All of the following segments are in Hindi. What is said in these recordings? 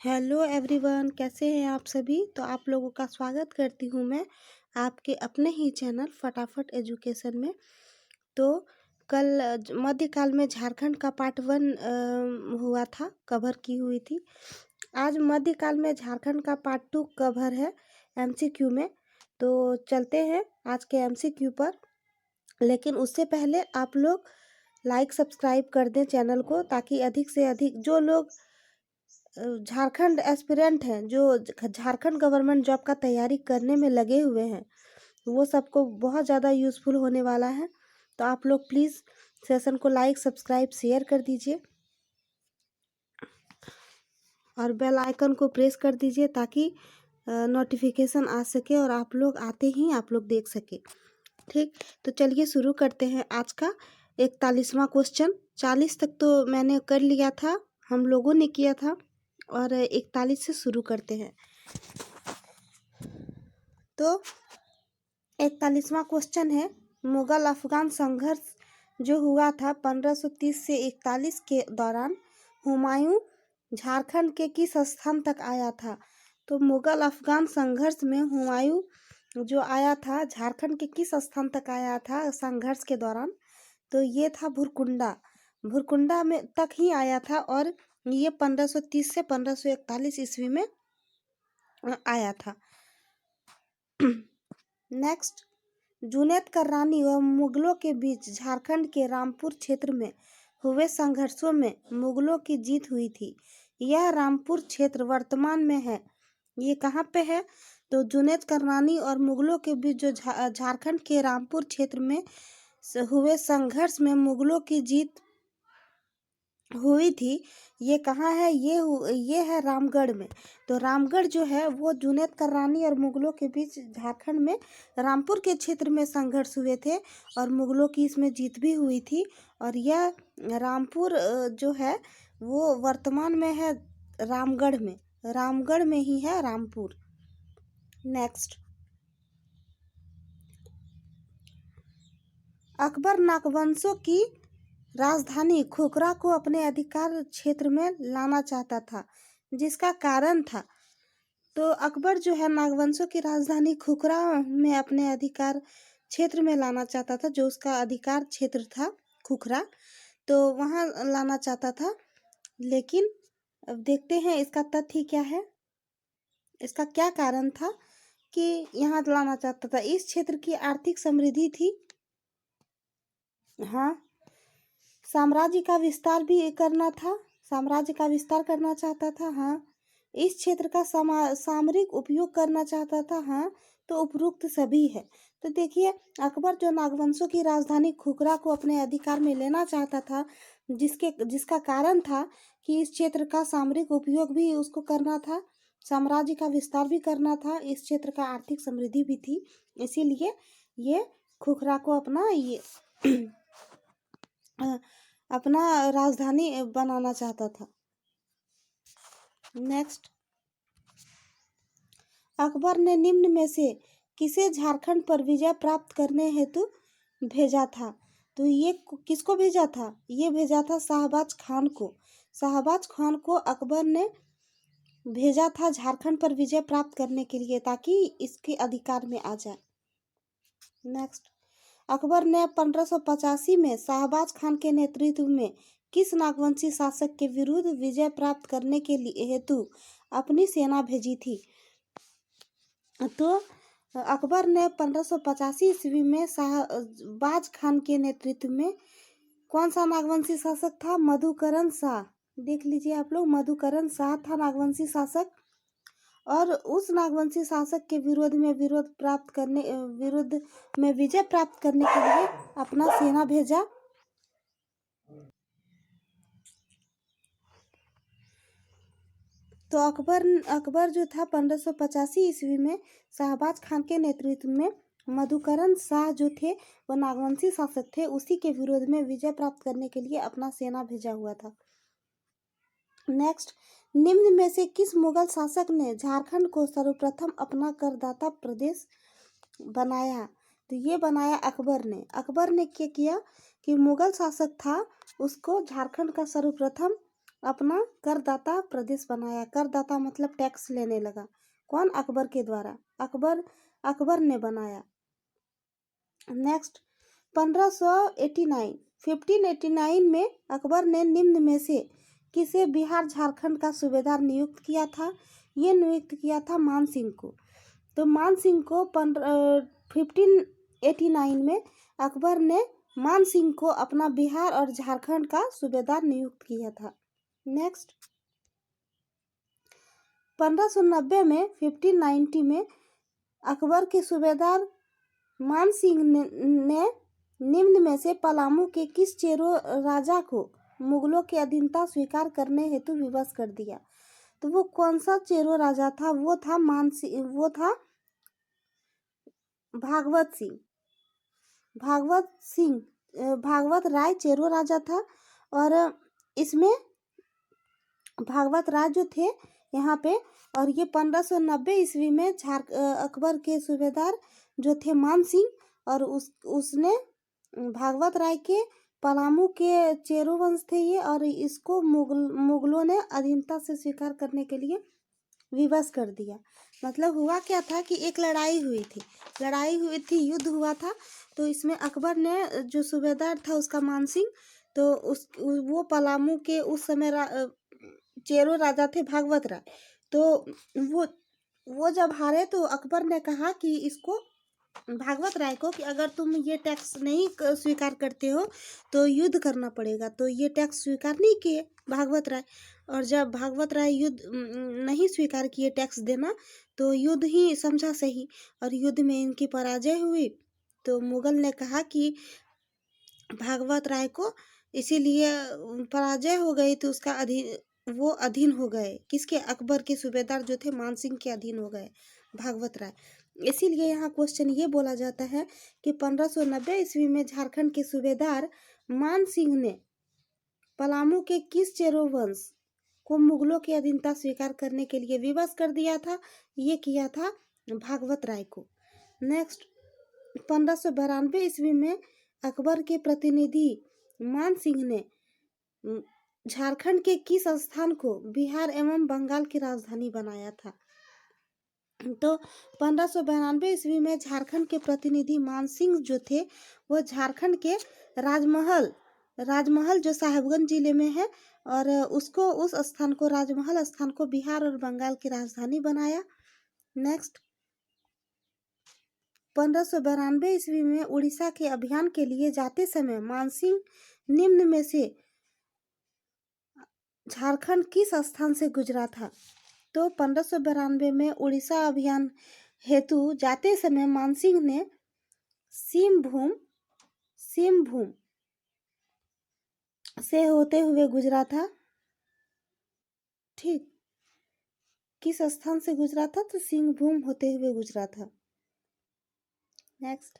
हेलो एवरीवन, कैसे हैं आप सभी। तो आप लोगों का स्वागत करती हूँ मैं आपके अपने ही चैनल फटाफट एजुकेशन में। तो कल मध्यकाल में झारखंड का पार्ट 1 हुआ था, कवर की हुई थी। आज मध्यकाल में झारखंड का पार्ट 2 कवर है एमसीक्यू में। तो चलते हैं आज के एमसीक्यू पर, लेकिन उससे पहले आप लोग लाइक सब्सक्राइब कर दें चैनल को, ताकि अधिक से अधिक जो लोग झारखंड एस्पिरेंट हैं, जो झारखंड गवर्नमेंट जॉब का तैयारी करने में लगे हुए हैं, वो सबको बहुत ज़्यादा यूज़फुल होने वाला है। तो आप लोग प्लीज़ सेशन को लाइक सब्सक्राइब शेयर कर दीजिए और बेल आइकन को प्रेस कर दीजिए, ताकि नोटिफिकेशन आ सके और आप लोग आते ही आप लोग देख सके। ठीक, तो चलिए शुरू करते हैं आज का 41वां क्वेश्चन। 40 तक तो मैंने कर लिया था, हम लोगों ने किया था, और 41 से शुरू करते हैं। तो 41वां क्वेश्चन है, मुगल अफगान संघर्ष जो हुआ था 1530 से 41 के दौरान हुमायूं झारखंड के किस स्थान तक आया था। तो मुगल अफगान संघर्ष में हुमायूं जो आया था झारखंड के किस स्थान तक आया था संघर्ष के दौरान। तो ये था भुरकुंडा। भुरकुंडा में तक ही आया था, और ये 1530 से 1541 ईस्वी में आया था। नेक्स्ट, जुनैद करानी व मुगलों के बीच झारखंड के रामपुर क्षेत्र में हुए संघर्षों में मुगलों की जीत हुई थी। यह रामपुर क्षेत्र वर्तमान में है, ये कहाँ पे है। तो जुनैद करानी और मुगलों के बीच जो झारखंड के रामपुर क्षेत्र में हुए संघर्ष में मुगलों की जीत हुई थी, ये कहाँ है, ये है रामगढ़ में। तो रामगढ़ जो है वो जुनैद करानी और मुगलों के बीच झारखंड में रामपुर के क्षेत्र में संघर्ष हुए थे, और मुगलों की इसमें जीत भी हुई थी। और यह रामपुर जो है वो वर्तमान में है रामगढ़ में ही है रामपुर। नेक्स्ट, अकबर नागवंशों की राजधानी खोखरा को अपने अधिकार क्षेत्र में लाना चाहता था, जिसका कारण था। तो अकबर जो है नागवंशों की राजधानी खोखरा में अपने अधिकार क्षेत्र में लाना चाहता था, जो उसका अधिकार क्षेत्र था खोखरा, तो वहाँ लाना चाहता था। लेकिन अब देखते हैं इसका तथ्य क्या है, इसका क्या कारण था कि यहाँ लाना चाहता था। इस क्षेत्र की आर्थिक समृद्धि थी, हाँ, साम्राज्य का विस्तार भी करना था, साम्राज्य का विस्तार करना चाहता था, हाँ, इस क्षेत्र का सामरिक उपयोग करना चाहता था, हाँ। तो उपरोक्त सभी है। तो देखिए, अकबर जो नागवंशों की राजधानी खोखरा को अपने अधिकार में लेना चाहता था, जिसका कारण था कि इस क्षेत्र का सामरिक उपयोग भी उसको करना था, साम्राज्य का विस्तार भी करना था, इस क्षेत्र का आर्थिक समृद्धि भी थी, इसीलिए ये खोखरा को अपना राजधानी बनाना चाहता था। नेक्स्ट, अकबर ने निम्न में से किसे झारखंड पर विजय प्राप्त करने हेतु भेजा था। तो ये किसको भेजा था, ये भेजा था शाहबाज खान को। शाहबाज खान को अकबर ने भेजा था झारखंड पर विजय प्राप्त करने के लिए, ताकि इसके अधिकार में आ जाए। नेक्स्ट, अकबर ने 1585 में शाहबाज खान के नेतृत्व में किस नागवंशी शासक के विरुद्ध विजय प्राप्त करने के लिए हेतु अपनी सेना भेजी थी। तो अकबर ने 1585 ईस्वी में शाहबाज खान के नेतृत्व में, कौन सा नागवंशी शासक था, मधुकरण शाह। देख लीजिए आप लोग, मधुकरण शाह था नागवंशी शासक, और उस नागवंशी शासक के विरोध में विजय प्राप्त करने के लिए अपना सेना भेजा। तो अकबर जो था 1585 ईस्वी में शाहबाज खान के नेतृत्व में मधुकरण शाह जो थे वो नागवंशी शासक थे, उसी के विरोध में विजय प्राप्त करने के लिए अपना सेना भेजा हुआ था। नेक्स्ट, निम्न में से किस मुगल शासक ने झारखंड को सर्वप्रथम अपना करदाता प्रदेश बनाया। तो ये बनाया अकबर ने। अकबर ने क्या किया कि मुगल शासक था उसको झारखंड का सर्वप्रथम अपना करदाता प्रदेश बनाया। करदाता मतलब टैक्स लेने लगा। कौन? अकबर के द्वारा। अकबर ने बनाया। नेक्स्ट 1589 में अकबर ने निम्न में से किसे बिहार झारखंड का सूबेदार नियुक्त किया था? ये नियुक्त किया था मान सिंह को। तो मान सिंह को 1589 में अकबर ने मान सिंह को अपना बिहार और झारखंड का सूबेदार नियुक्त किया था। नेक्स्ट 1590 में 1590 में अकबर के सूबेदार मान सिंह ने निम्न में से पलामू के किस चेरो राजा को मुगलों की अधीनता स्वीकार करने हेतु विवश कर दिया? तो वो कौन सा चेरो राजा था? वो था भागवत सिंह। भागवत राय चेरो राजा था। और इसमें भागवत राय जो थे यहाँ पे, और ये 1590 ईस्वी में अकबर के सूबेदार जो थे मान सिंह, और उसने भागवत राय के पलामू के चेरो वंश थे ये, और इसको मुगलों ने अधीनता से स्वीकार करने के लिए विवश कर दिया। मतलब हुआ क्या था कि एक लड़ाई हुई थी, युद्ध हुआ था। तो इसमें अकबर ने जो सूबेदार था उसका मान सिंह, तो वो पलामू के उस समय चेरो राजा थे भागवत राय। तो वो जब हारे तो अकबर ने कहा कि इसको भागवत राय को कि अगर तुम ये टैक्स नहीं स्वीकार करते हो तो युद्ध करना पड़ेगा। तो ये टैक्स स्वीकार नहीं किए भागवत राय, और जब भागवत राय युद्ध नहीं स्वीकार किए टैक्स देना, तो युद्ध ही समझा सही, और युद्ध में इनकी पराजय हुई। तो मुगल ने कहा कि भागवत राय को इसीलिए पराजय हो गई, तो उसका वो अधीन हो गए। किसके? अकबर के सूबेदार जो थे मान सिंह के अधीन हो गए भागवत राय। इसीलिए यहाँ क्वेश्चन ये बोला जाता है कि 1590 ईस्वी में झारखंड के सूबेदार मान सिंह ने पलामू के किस चेरो वंश को मुगलों की अधीनता स्वीकार करने के लिए विवश कर दिया था? ये किया था भागवत राय को। नेक्स्ट 1592 ईस्वी में अकबर के प्रतिनिधि मान सिंह ने झारखंड के किस स्थान को बिहार एवं बंगाल की राजधानी बनाया था? तो 1592 ईस्वी में झारखंड के प्रतिनिधि मान सिंह जो थे वो झारखंड के राजमहल जो साहेबगंज जिले में है, और उसको उस स्थान को राजमहल स्थान को बिहार और बंगाल की राजधानी बनाया। नेक्स्ट 1592 ईस्वी में उड़ीसा के अभियान के लिए जाते समय मानसिंह निम्न में से झारखंड किस स्थान से गुजरा था? तो 1592 में उड़ीसा अभियान हेतु जाते समय मानसिंह ने सिंहभूम से होते हुए गुजरा था। ठीक, किस स्थान से गुजरा था? तो सिंहभूम होते हुए गुजरा था। नेक्स्ट,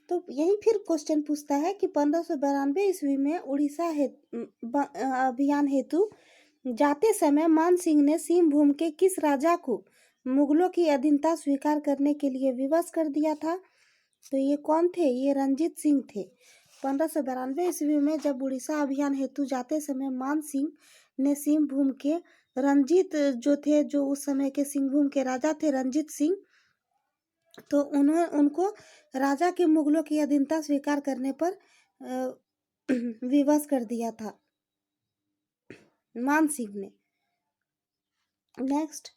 तो यही फिर क्वेश्चन पूछता है कि 1592 ईस्वी में उड़ीसा अभियान हेतु जाते समय मान सिंह ने सिंहभूम के किस राजा को मुगलों की अधीनता स्वीकार करने के लिए विवश कर दिया था? तो ये कौन थे? ये रंजीत सिंह थे। 1592 ईस्वी में जब उड़ीसा अभियान हेतु जाते समय मान सिंह ने सिंहभूम के रंजीत जो थे, जो उस समय के सिंहभूम के राजा थे रंजीत सिंह, तो उनको राजा के मुगलों की अधीनता स्वीकार करने पर विवश कर दिया था मान सिंह ने। नेक्स्ट,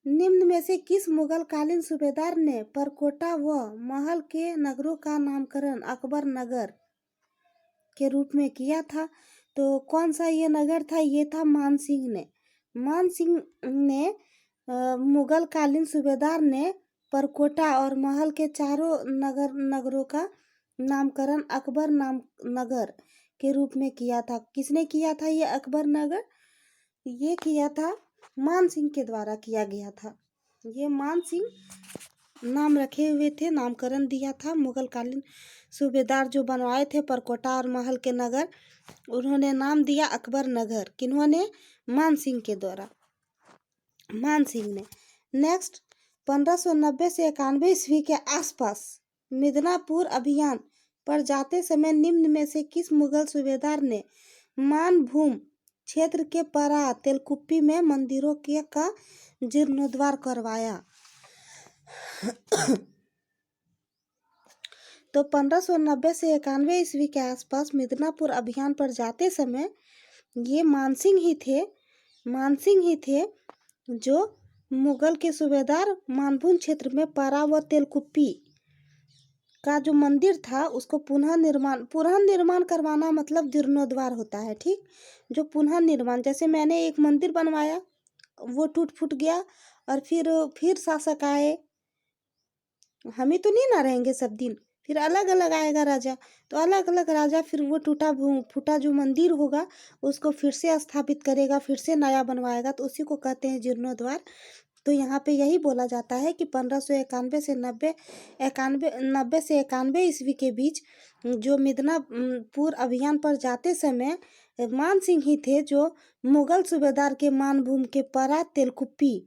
निम्न में से किस मुगल कालीन सूबेदार ने परकोटा व महल के नगरों का नामकरण अकबर नगर के रूप में किया था? तो कौन सा ये नगर था? ये था मान सिंह ने मुगल कालीन सूबेदार ने परकोटा और महल के चारों नगरों का नामकरण अकबर नगर के रूप में किया था। किसने किया था ये अकबर नगर? ये किया था मान सिंह के द्वारा किया गया था। ये मान सिंह नाम रखे हुए थे, नामकरण दिया था। मुगल कालीन सूबेदार जो बनवाए थे परकोटा और महल के नगर, उन्होंने नाम दिया अकबर नगर। किन्होंने? मान सिंह के द्वारा, मान सिंह ने। नेक्स्ट 1590 से 91 ईस्वी के आसपास मिदनापुर अभियान पर जाते समय निम्न में से किस मुगल सूबेदार ने मानभूम क्षेत्र के परा तेलकुप्पी में मंदिरों का जीर्णोद्धार करवाया? तो 1590 से 91 ईस्वी के आसपास मिदनापुर अभियान पर जाते समय ये मानसिंह ही थे जो मुगल के सूबेदार मानभूम क्षेत्र में परा व तेलकुप्पी का जो मंदिर था उसको पुनः निर्माण करवाना मतलब जीर्णोद्धार होता है। ठीक, जो पुनः निर्माण, जैसे मैंने एक मंदिर बनवाया, वो टूट फूट गया और फिर शासक आए, हम ही तो नहीं ना रहेंगे सब दिन, फिर अलग अलग आएगा राजा, तो अलग अलग राजा फिर वो टूटा फूटा जो मंदिर होगा उसको फिर से स्थापित करेगा, फिर से नया बनवाएगा, तो उसी को कहते हैं जीर्णोद्धार। तो यहाँ पे यही बोला जाता है कि 1591 से 90 से 91 ईस्वी के बीच जो मिदनापुर अभियान पर जाते समय मान सिंह ही थे जो मुगल सूबेदार के मानभूम के परा तेलकुप्पी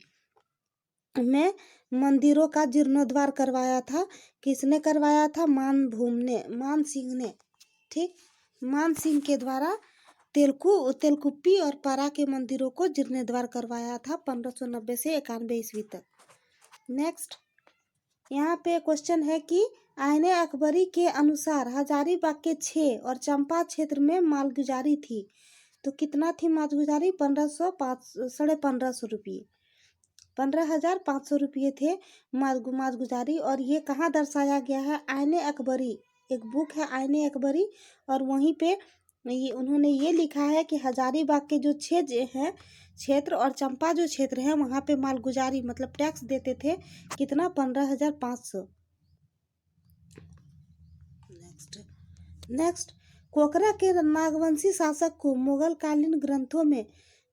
में मंदिरों का जीर्णोद्धार करवाया था। किसने करवाया था? मान सिंह ने। ठीक, मान सिंह के द्वारा तेलकुप्पी और परा के मंदिरों को जीर्णोद्धार करवाया था 1590 से 91 ईस्वी तक। नेक्स्ट, यहाँ पे क्वेश्चन है कि आईने अकबरी के अनुसार हजारीबाग के 6 और चंपा क्षेत्र में मालगुजारी थी, तो कितना थी मालगुजारी? 1500 रुपये, 15,500 रुपये थे मालगुजारी। और ये कहाँ दर्शाया गया है? आईने अकबरी, एक बुक है आईने अकबरी, और वहीं पे उन्होंने ये लिखा है कि हजारीबाग के जो 6 हैं क्षेत्र और चंपा जो क्षेत्र है वहाँ पे मालगुजारी मतलब टैक्स देते थे, कितना? 15,500। नेक्स्ट, कोकरा के नागवंशी शासक को मुगल कालीन ग्रंथों में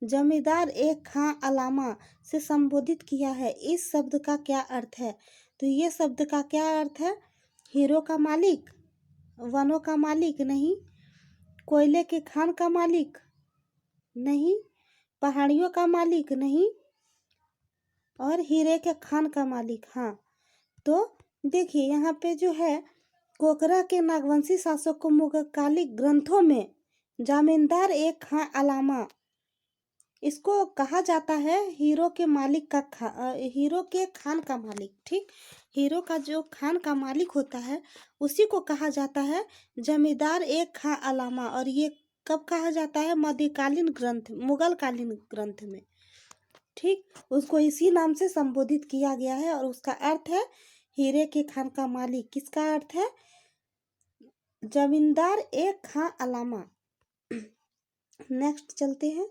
जमींदार एक खां अलामा से संबोधित किया है, इस शब्द का क्या अर्थ है? तो ये शब्द का क्या अर्थ है? हीरो का मालिक, वनों का मालिक नहीं, कोयले के खान का मालिक नहीं, पहाड़ियों का मालिक नहीं, और हीरे के खान का मालिक। हाँ, तो देखिए यहाँ पे जो है कोकरा के नागवंशी शासक को मुगल कालीन ग्रंथों में जमींदार एक खां अलामा, इसको कहा जाता है हीरो के मालिक का हीरो के खान का मालिक। ठीक, हीरो का जो खान का मालिक होता है उसी को कहा जाता है जमींदार एक खां अलामा, और ये कब कहा जाता है? मध्यकालीन ग्रंथ, मुगल कालीन ग्रंथ में। ठीक, उसको इसी नाम से संबोधित किया गया है और उसका अर्थ है हीरे के खान का मालिक। किसका अर्थ है? जमींदार एक खां अलामा। नेक्स्ट चलते हैं,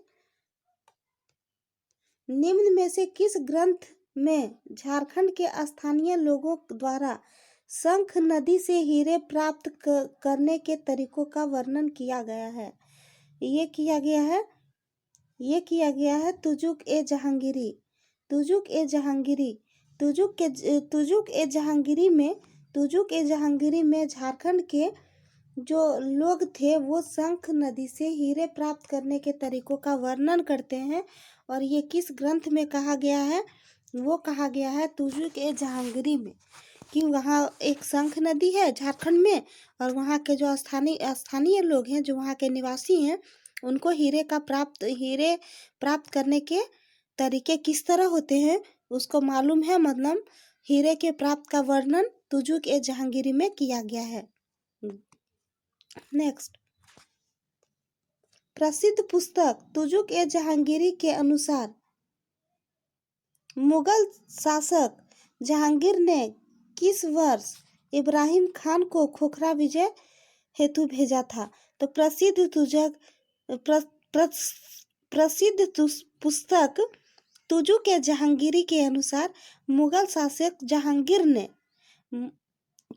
निम्न में से किस ग्रंथ में झारखंड के स्थानीय लोगों द्वारा शंख नदी से हीरे प्राप्त करने के तरीकों का वर्णन किया गया है? ये किया गया है तुजुक ए जहांगीरी। तुजुक ए जहांगीरी में झारखंड के जो लोग थे वो शंख नदी से हीरे प्राप्त करने के तरीकों का वर्णन करते हैं, और ये किस ग्रंथ में कहा गया है? वो कहा गया है तुजुक ए जहांगीरी में, कि वहाँ एक शंख नदी है झारखंड में, और वहाँ के जो स्थानीय लोग हैं, जो वहाँ के निवासी हैं, उनको हीरे प्राप्त करने के तरीके किस तरह होते हैं उसको मालूम है, मतलब हीरे के प्राप्त का वर्णन तुजुक ए जहांगीरी में किया गया है। नेक्स्ट, प्रसिद्ध पुस्तक तुजुक ए जहांगीरी के अनुसार मुगल शासक जहांगीर ने किस वर्ष इब्राहिम खान को खोखरा विजय हेतु भेजा था? तो प्रसिद्ध पुस्तक तुजुक ए जहांगीरी के अनुसार मुगल शासक जहांगीर ने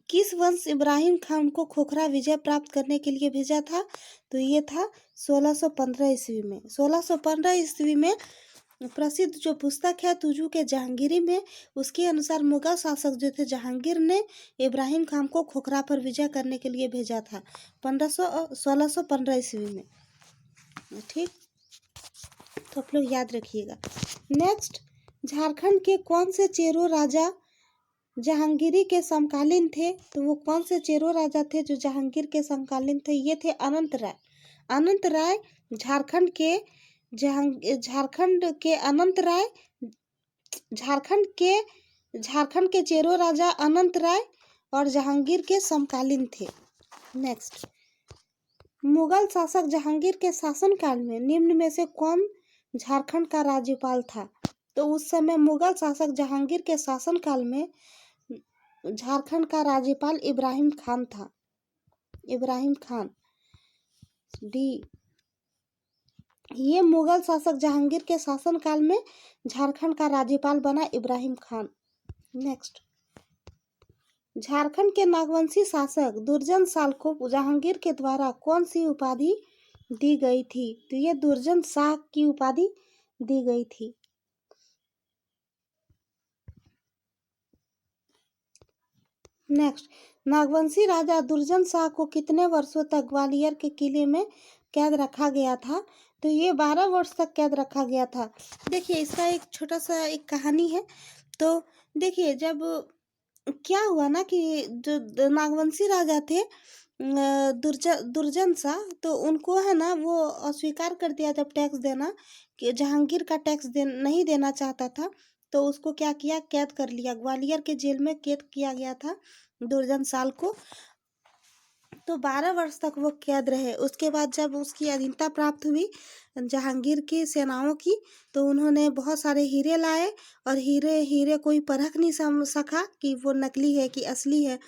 किस वर्ष इब्राहिम खान को खोखरा विजय प्राप्त करने के लिए भेजा था? तो ये था 1615 ईस्वी में। 1615 ईस्वी में प्रसिद्ध जो पुस्तक है तुजुक ए जहांगीरी में, उसके अनुसार मुगल शासक जो थे जहांगीर ने इब्राहिम खान को खोखरा पर विजय करने के लिए भेजा था 1615 ईस्वी में। ठीक, तो आप लोग याद रखिएगा। नेक्स्ट, झारखंड के कौन से चेरो राजा जहांगीरी के समकालीन थे, तो वो कौन से चेरो राजा थे जो जहांगीर के समकालीन थे? ये थे अनंत राय। अनंत राय झारखंड के झारखंड के अनंत राय झारखंड के चेरो राजा अनंत राय और जहांगीर के समकालीन थे। नेक्स्ट, मुगल शासक जहांगीर के शासनकाल में निम्न में से कौन झारखंड का राज्यपाल था? तो उस समय मुगल शासक जहांगीर के शासनकाल में झारखंड का राज्यपाल इब्राहिम खान था। इब्राहिम खान, डी। ये मुगल शासक जहांगीर के शासनकाल में झारखंड का राज्यपाल बना इब्राहिम खान। नेक्स्ट, झारखंड के नागवंशी शासक दुर्जन साल को जहांगीर के द्वारा कौन सी उपाधि दी गई थी? तो ये दुर्जन शाह की उपाधि दी गई थी। नेक्स्ट, नागवंशी राजा दुर्जन शाह को कितने वर्षों तक ग्वालियर के किले में कैद रखा गया था? तो ये 12 वर्ष तक कैद रखा गया था। देखिए, इसका एक छोटा सा एक कहानी है। तो देखिए, जब क्या हुआ ना कि जो नागवंशी राजा थे दुर्जन शाह, तो उनको है ना वो अस्वीकार कर दिया जब टैक्स देना, कि जहांगीर का टैक्स नहीं देना चाहता था, तो उसको क्या किया, कैद कर लिया। ग्वालियर के जेल में कैद किया गया था दुर्जन साल को। तो 12 वर्ष तक वो कैद रहे। उसके बाद जब उसकी अधीनता प्राप्त हुई जहांगीर की सेनाओं की, तो उन्होंने बहुत सारे हीरे लाए, और हीरे कोई परख नहीं सका कि वो नकली है कि असली है।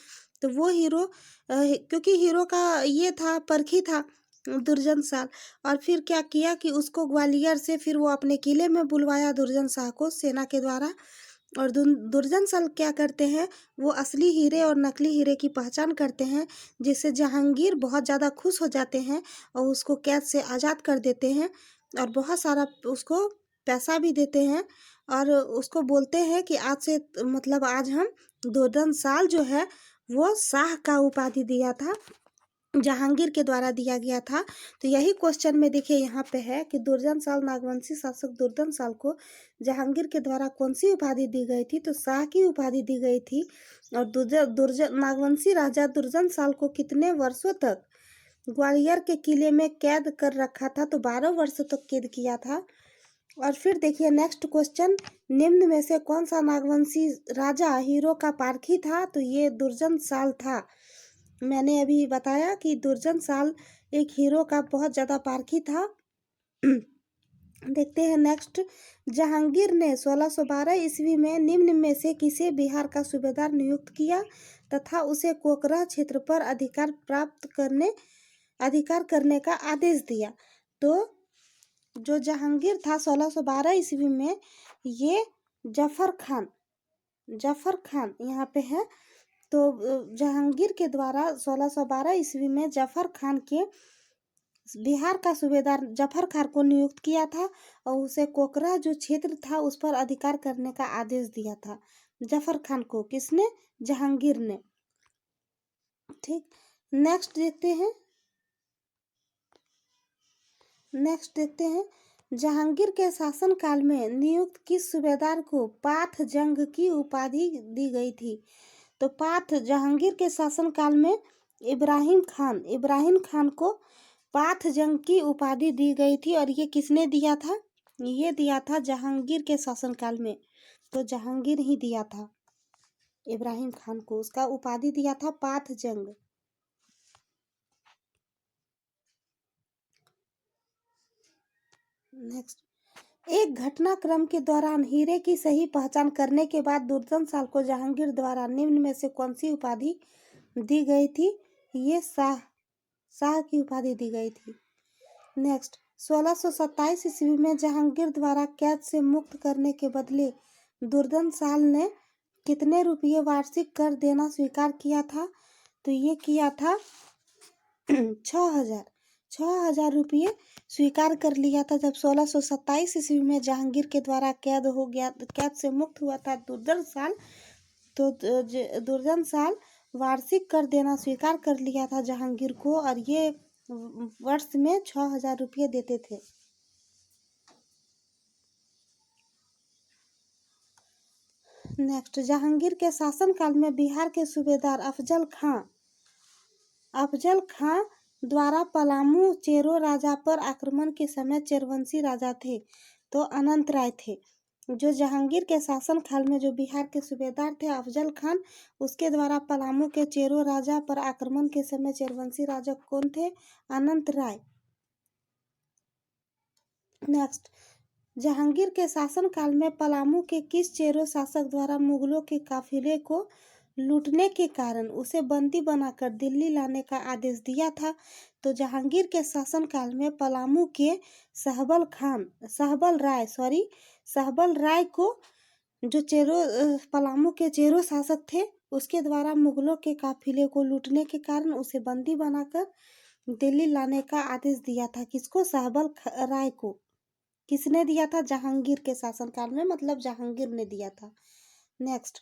तो वो हीरो क्योंकि हीरो का ये था, परखी था दुर्जन साल। और फिर क्या किया कि उसको ग्वालियर से फिर वो अपने किले में बुलवाया दुर्जन शाह को सेना के द्वारा। और दुर्जन साल क्या करते हैं, वो असली हीरे और नकली हीरे की पहचान करते हैं, जिससे जहांगीर बहुत ज़्यादा खुश हो जाते हैं और उसको कैद से आज़ाद कर देते हैं, और बहुत सारा उसको पैसा भी देते हैं, और उसको बोलते हैं कि आज से मतलब आज हम दुर्जन साल जो है वो शाह का उपाधि दिया था, जहांगीर के द्वारा दिया गया था। तो यही क्वेश्चन में देखिए यहाँ पे है कि दुर्जन साल नागवंशी शासक दुर्जन साल को जहांगीर के द्वारा कौन सी उपाधि दी गई थी? तो शाह की उपाधि दी गई थी। और दुर्जन नागवंशी राजा दुर्जन साल को कितने वर्षों तक ग्वालियर के किले में कैद कर रखा था? तो 12 वर्षों तक कैद किया था। और फिर देखिए नेक्स्ट क्वेश्चन, निम्न में से कौन सा नागवंशी राजा हीरो का पारखी था? तो ये दुर्जन साल था। मैंने अभी बताया कि दुर्जन साल एक हीरो का बहुत ज़्यादा पारखी था। देखते हैं नेक्स्ट, जहांगीर ने 1612 ईस्वी में निम्न में से किसे बिहार का सूबेदार नियुक्त किया तथा उसे कोकरा क्षेत्र पर अधिकार करने का आदेश दिया? तो जो जहांगीर था 1612 ईस्वी में, ये जफर खान यहाँ पे है। तो जहांगीर के द्वारा 1612 ईस्वी में जफर खान के बिहार का सूबेदार जफर खान को नियुक्त किया था, और उसे कोकरा जो क्षेत्र था उस पर अधिकार करने का आदेश दिया था। जफर खान को किसने? जहांगीर ने। ठीक, नेक्स्ट देखते हैं जहांगीर के शासनकाल में नियुक्त किस सूबेदार को पाथ जंग की उपाधि दी गई थी? तो पाथ जहांगीर के शासनकाल में इब्राहिम खान को पाथ जंग की उपाधि दी गई थी। और ये किसने दिया था? ये दिया था जहांगीर के शासनकाल में। तो जहांगीर ही दिया था इब्राहिम खान को, उसका उपाधि दिया था पाथ जंग। नेक्स्ट, एक घटनाक्रम के दौरान हीरे की सही पहचान करने के बाद दुर्जन साल को जहांगीर द्वारा निम्न में से कौन सी उपाधि दी गई थी? ये शाह की उपाधि दी गई थी। नेक्स्ट, 1627 ईस्वी में जहांगीर द्वारा कैद से मुक्त करने के बदले दुर्जन साल ने कितने रुपये वार्षिक कर देना स्वीकार किया था? तो ये किया था 6,000 रुपये स्वीकार कर लिया था जब 1627 ईस्वी में जहांगीर के द्वारा कैद से मुक्त हुआ था दुर्जन साल। तो दुर्जन साल वार्षिक कर देना स्वीकार कर लिया था जहांगीर को, और ये वर्ष में 6,000 रुपये देते थे। नेक्स्ट, जहांगीर के शासनकाल में बिहार के सूबेदार अफजल खां द्वारा पलामू चेरो राजा पर आक्रमण के समय चेरवंशी राजा थे तो अनंत राय थे। जो जहांगीर के शासन काल में जो बिहार के सूबेदार थे अफजल खान, उसके द्वारा पलामू के चेरो राजा पर आक्रमण के समय चेरवंशी राजा कौन थे? अनंत राय। नेक्स्ट, जहांगीर के शासन काल में पलामू के किस चेरो शासक द्वारा मुगलों के काफिले को लूटने के कारण उसे बंदी बनाकर दिल्ली लाने का आदेश दिया था? तो जहांगीर के शासन काल में पलामू के सहबल राय को जो पलामू के चेरो शासक थे उसके द्वारा मुगलों के काफिले को लूटने के कारण उसे बंदी बनाकर दिल्ली लाने का आदेश दिया था। किसको? सहबल राय को। किसने दिया था? जहांगीर के शासनकाल में, मतलब जहांगीर ने दिया था। नेक्स्ट,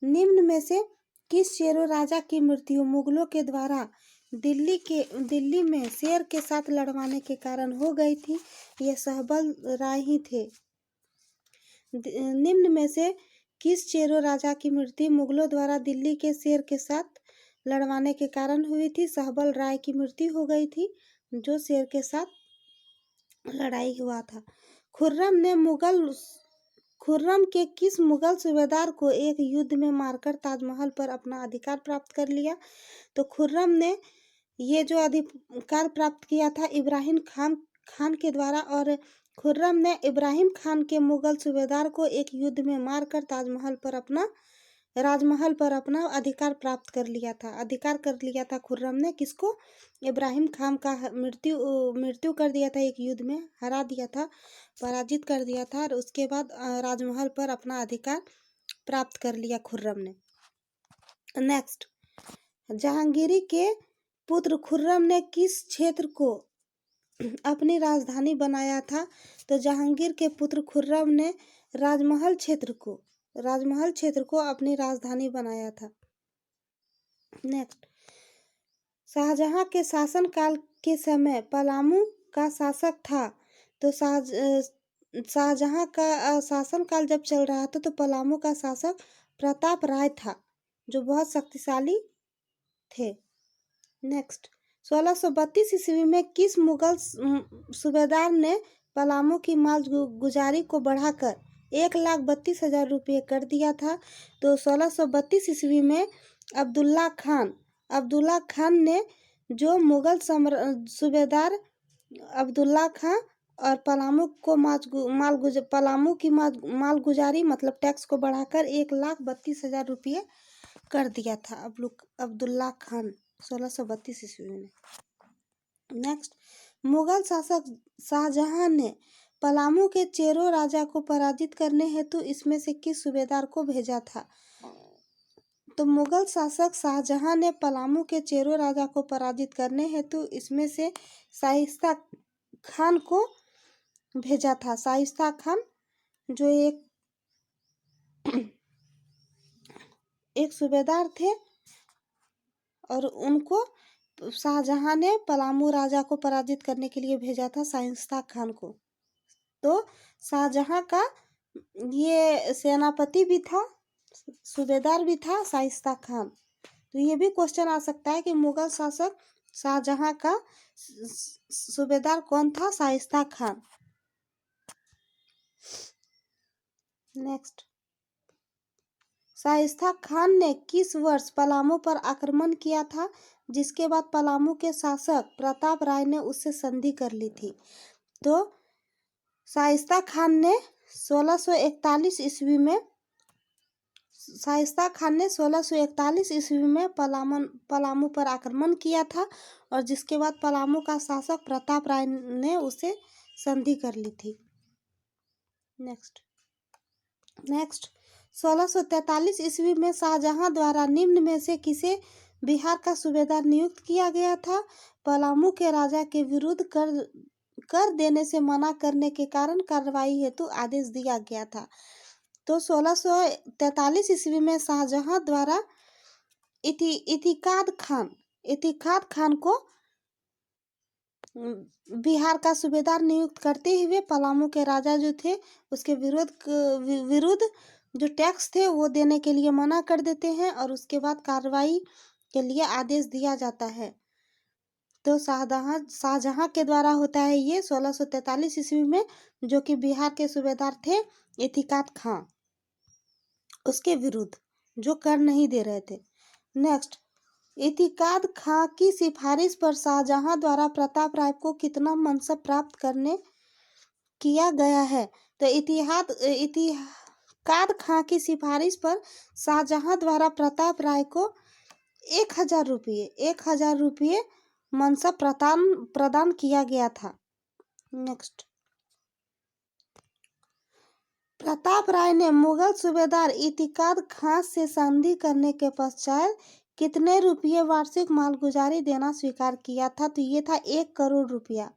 निम्न में से किस चेरो राजा की मृत्यु मुगलों के द्वारा दिल्ली में शेर के साथ लड़वाने के कारण हो गई थी? ये सहबल राय ही थे। निम्न में से किस चेरो राजा की मृत्यु मुगलों द्वारा दिल्ली के शेर के साथ लड़वाने के कारण हुई थी? सहबल राय की मृत्यु हो गई थी, जो शेर के साथ लड़ाई हुआ था। खुर्रम के किस मुगल सूबेदार को एक युद्ध में मारकर ताजमहल पर अपना अधिकार प्राप्त कर लिया? तो खुर्रम ने ये जो अधिकार प्राप्त किया था इब्राहिम खान के द्वारा, और खुर्रम ने इब्राहिम खान के मुगल सूबेदार को एक युद्ध में मारकर राजमहल पर अपना अधिकार प्राप्त कर लिया था। खुर्रम ने किसको? इब्राहिम खान का मृत्यु कर दिया था, एक युद्ध में हरा दिया था, पराजित कर दिया था, और उसके बाद राजमहल पर अपना अधिकार प्राप्त कर लिया खुर्रम ने। नेक्स्ट, जहांगीर के पुत्र खुर्रम ने किस क्षेत्र को अपनी राजधानी बनाया था? तो जहांगीर के पुत्र खुर्रम ने राजमहल क्षेत्र को अपनी राजधानी बनाया था। नेक्स्ट, शाहजहां के शासनकाल के समय पलामू का शासक था, तो शाहजहां का शासनकाल जब चल रहा था तो पलामू का शासक प्रताप राय था, जो बहुत शक्तिशाली थे। नेक्स्ट, 1632 ईस्वी में किस मुगल सूबेदार ने पलामू की माल गुजारी को बढ़ाकर 1,32,000 रुपये कर दिया था? तो 1632 ईस्वी में अब्दुल्ला खान ने, जो मुगल सूबेदार अब्दुल्ला खां और पलामू की माल गुजारी मतलब टैक्स को बढ़ाकर 1,32,000 रुपये कर दिया था अब्दुल्ला खान 1632 ईस्वी में। नेक्स्ट, मुगल शासक शाहजहां ने पलामू के चेरो राजा को पराजित करने हेतु इसमें से किस सूबेदार को भेजा था? तो मुगल शासक शाहजहां ने पलामू के चेरो राजा को पराजित करने हेतु इसमें से शाइस्ता खान को भेजा था। शाइस्ता खान जो एक सूबेदार थे, और उनको शाहजहां ने पलामू राजा को पराजित करने के लिए भेजा था, शाइस्ता खान को। तो शाहजहां का ये सेनापति भी था, सूबेदार भी था शाइस्ता खान। तो ये भी क्वेश्चन आ सकता है कि मुगल शासक शाहजहां का सूबेदार कौन था? शाइस्ता खान। नेक्स्ट, शाइस्ता खान ने किस वर्ष पलामू पर आक्रमण किया था, जिसके बाद पलामू के शासक प्रताप राय ने उससे संधि कर ली थी? तो शाइस्ता खान ने 1641 ईस्वी में पलामू पर आक्रमण किया था, और जिसके बाद पलामू का शासक प्रताप राय ने उसे संधि कर ली थी। नेक्स्ट, 1643 ईस्वी में शाहजहां द्वारा निम्न में से किसे बिहार का सूबेदार नियुक्त किया गया था? पलामू के राजा के विरुद्ध कर देने से मना करने के कारण कार्रवाई हेतु आदेश दिया गया था। तो 1643 ईस्वी में शाहजहां द्वारा इतिकाद खान को बिहार का सूबेदार नियुक्त करते हुए पलामू के राजा जो थे उसके विरुद्ध जो टैक्स थे वो देने के लिए मना कर देते हैं और उसके बाद कार्रवाई के लिए आदेश दिया जाता है। तो शाहजहां के द्वारा होता है ये 1643 ईस्वी में, जो कि बिहार के सूबेदार थे इतिकाद खां, उसके विरुद्ध, जो कर नहीं दे रहे थे। नेक्स्ट, इतिकाद खां की सिफारिश पर शाहजहां द्वारा प्रताप राय को कितना मनसब प्राप्त करने किया गया है? तो इतिकाद खां की सिफारिश पर शाहजहां द्वारा प्रताप राय को 1,000 रुपये मनसब प्रदान किया गया था। नेक्स्ट, प्रताप राय ने मुगल सूबेदार इतिकाद खां से संधि करने के पश्चात कितने रुपये वार्षिक मालगुजारी देना स्वीकार किया था? तो ये था 1 करोड़ रुपया।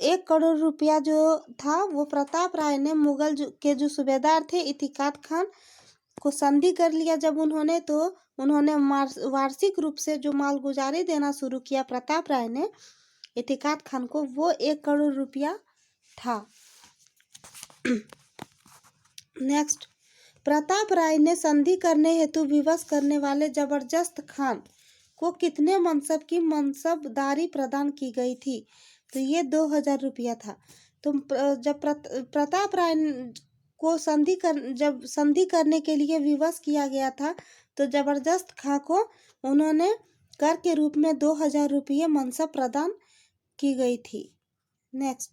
1 करोड़ रुपया जो था वो प्रताप राय ने मुगल के जो सूबेदार थे इतिकाद खान को संधि कर लिया जब उन्होंने, तो उन्होंने वार्षिक रूप से जो मालगुजारी देना शुरू किया प्रताप राय ने इतिकाद खान को, वो 1 करोड़ रुपया था। नेक्स्ट, प्रताप राय ने संधि करने हेतु विवश करने वाले जबरदस्त खान को कितने मनसब की मनसबदारी प्रदान की गई थी? तो ये 2,000 रुपया था। तो जब प्रताप राय को जब संधि करने के लिए विवश किया गया था, तो जबरदस्त खां को उन्होंने कर के रूप में 2,000 रुपये मनसब प्रदान की गई थी। नेक्स्ट,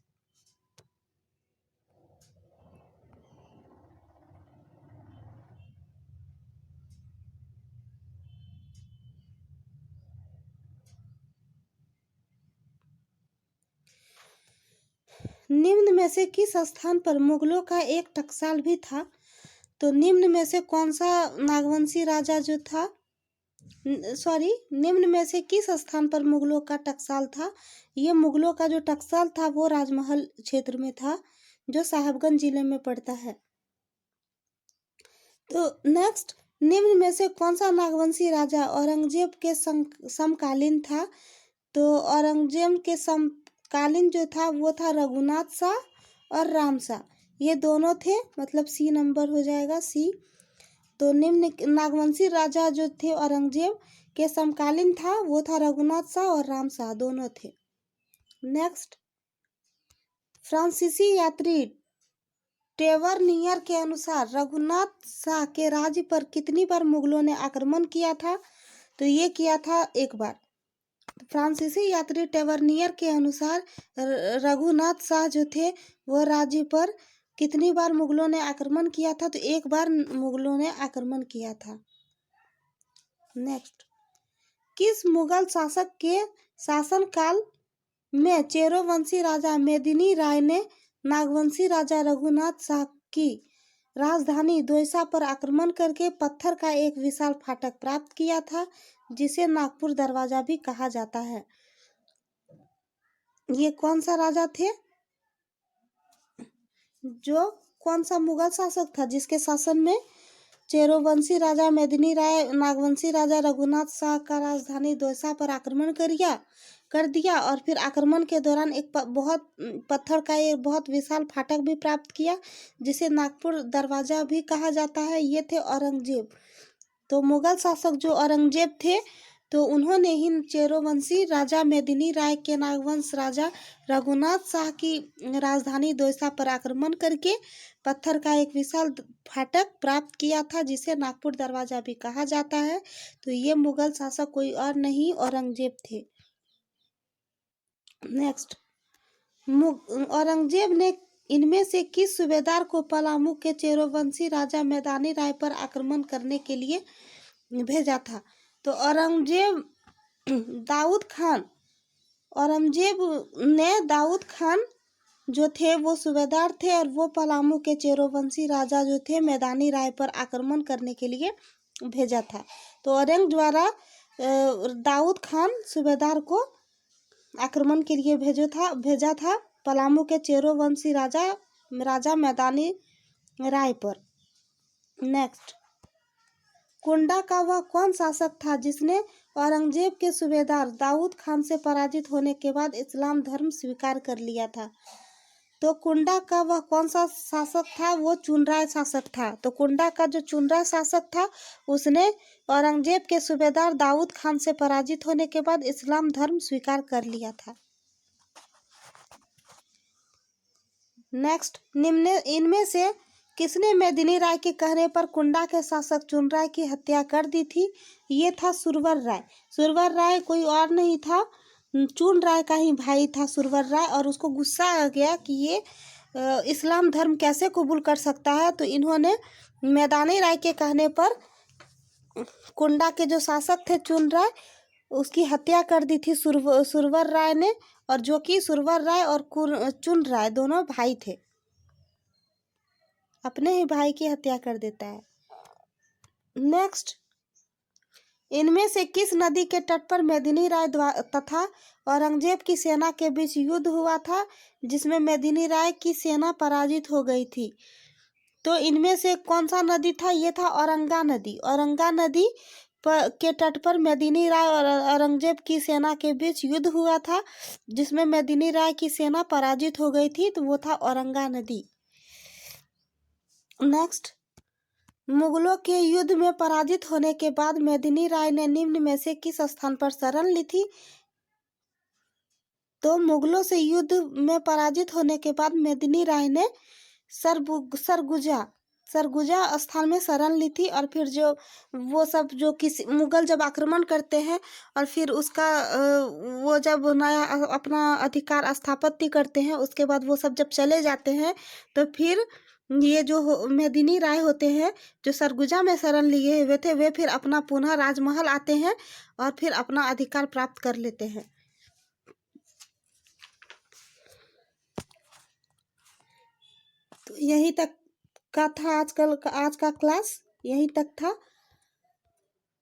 निम्न में से किस स्थान पर मुगलों का एक टकसाल भी था? तो निम्न में से कौन सा नागवंशी राजा जो था, निम्न में से किस स्थान पर मुगलों का टकसाल था? ये मुगलों का जो टकसाल था वो राजमहल क्षेत्र में था, जो साहिबगंज जिले में पड़ता है। तो नेक्स्ट, निम्न में से कौन सा नागवंशी राजा औरंगजेब के समकालीन था? तो औरंगजेब के समकालीन जो था वो था रघुनाथ शाह और राम शाह, ये दोनों थे, मतलब सी नंबर हो जाएगा, सी। तो निम्न नागवंशी राजा जो थे औरंगजेब के समकालीन था वो था रघुनाथ शाह और राम शाह, दोनों थे। नेक्स्ट, फ्रांसीसी यात्री टेवरनियर के अनुसार रघुनाथ शाह के राज्य पर कितनी बार मुगलों ने आक्रमण किया था? तो ये किया था 1 बार। फ्रांसीसी यात्री टेवरनियर के अनुसार रघुनाथ शाह जो थे वो राज्य पर कितनी बार मुगलों ने आक्रमण किया था? तो 1 बार मुगलों ने आक्रमण किया था। नेक्स्ट, किस मुगल शासक के शासनकाल में चेरोवंशी राजा मेदिनी राय ने नागवंशी राजा रघुनाथ शाह की राजधानी दोयसा पर आक्रमण करके पत्थर का एक विशाल फाटक प्राप्त किया था, जिसे नागपुर दरवाजा भी कहा जाता है? ये कौन सा राजा थे? जो कौन सा मुगल शासक था जिसके शासन में चेरोवंशी राजा मेदिनी राय नागवंशी राजा रघुनाथ शाह का राजधानी दोयसा पर आक्रमण कर दिया और फिर आक्रमण के दौरान एक पत्थर का एक बहुत विशाल फाटक भी प्राप्त किया, जिसे नागपुर दरवाजा भी कहा जाता है? ये थे औरंगजेब। तो मुगल शासक जो औरंगजेब थे, तो उन्होंने ही चेरोवंशी राजा मेदिनी राय के नागवंश राजा रघुनाथ शाह की राजधानी दोयसा पर आक्रमण करके पत्थर का एक विशाल फाटक प्राप्त किया था, जिसे नागपुर दरवाजा भी कहा जाता है। तो ये मुगल शासक कोई और नहीं औरंगजेब थे। नेक्स्ट, औरंगजेब ने इनमें से किस सूबेदार को पलामू के चेरोवंशी राजा मेदिनी राय पर आक्रमण करने के लिए भेजा था? तो औरंगजेब ने दाऊद खान जो थे वो सूबेदार थे और वो पलामू के चेरोवंशी राजा जो थे मेदिनी राय पर आक्रमण करने के लिए भेजा था। तो औरंग द्वारा दाऊद खान सूबेदार को आक्रमण के लिए भेजा था पलामू के चेरोवंशी राजा मेदिनी राय पर। नेक्स्ट, कुंडा का वह कौन शासक था जिसने औरंगजेब के सूबेदार दाऊद खान से पराजित होने के बाद इस्लाम धर्म स्वीकार कर लिया था? तो तो कुंडा का वह कौन सा शासक था? वो चुनराय शासक था। तो कुंडा का जो चुनराय शासक था उसने औरंगजेब के सूबेदार दाऊद खान से पराजित होने के बाद इस्लाम धर्म स्वीकार कर लिया था। नेक्स्ट, निम्न इनमें से किसने मेदिनी राय के कहने पर कुंडा के शासक चुनराय की हत्या कर दी थी? ये था सुरवर राय। सुरवर राय कोई और नहीं था, चुन राय का ही भाई था सुरवर राय, और उसको गुस्सा आ गया कि ये इस्लाम धर्म कैसे कबूल कर सकता है। तो इन्होंने मेदिनी राय के कहने पर कुंडा के जो शासक थे चुन राय, उसकी हत्या कर दी थी सुरवर राय ने, और जो कि सुरवर राय और चुन राय दोनों भाई थे। अपने ही भाई की हत्या कर देता है। नेक्स्ट, इनमें से किस नदी के तट पर मेदिनी राय तथा औरंगजेब की सेना के बीच युद्ध हुआ था, जिसमें मेदिनी राय की सेना पराजित हो गई थी? तो इनमें से कौन सा नदी था? ये था औरंगा नदी। औरंगा नदी के तट पर मेदिनी राय और औरंगजेब की सेना के बीच युद्ध हुआ था, जिसमें मेदिनी राय की सेना पराजित हो गई थी, तो वो था औरंगा नदी। नेक्स्ट, मुगलों के युद्ध में पराजित होने के बाद मेदिनी राय ने निम्न में से किस स्थान पर शरण ली थी? तो मुगलों से युद्ध में पराजित होने के बाद मेदिनी राय ने सरगुजा स्थान में शरण ली थी। और फिर जो वो सब जो किसी मुगल जब आक्रमण करते हैं और फिर उसका वो जब नया अपना अधिकार स्थापित करते हैं, उसके बाद वो सब जब चले जाते हैं, तो फिर ये जो मेदिनी राय होते हैं जो सरगुजा में शरण लिए हुए थे, वे फिर अपना पुनः राजमहल आते हैं और फिर अपना अधिकार प्राप्त कर लेते हैं। तो यही तक का था आज का क्लास, यही तक था।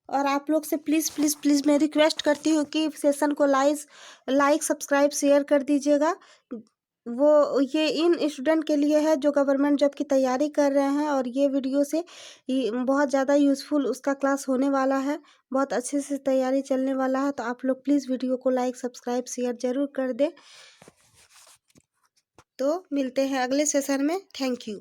और आप लोग से प्लीज़ प्लीज़ प्लीज़ मैं रिक्वेस्ट करती हूँ कि सेशन को लाइक सब्सक्राइब शेयर कर दीजिएगा। वो ये इन स्टूडेंट के लिए है जो गवर्नमेंट जॉब की तैयारी कर रहे हैं, और ये वीडियो से बहुत ज़्यादा यूज़फुल उसका क्लास होने वाला है, बहुत अच्छे से तैयारी चलने वाला है। तो आप लोग प्लीज़ वीडियो को लाइक सब्सक्राइब शेयर ज़रूर कर दें। तो मिलते हैं अगले सेशन में। Thank you.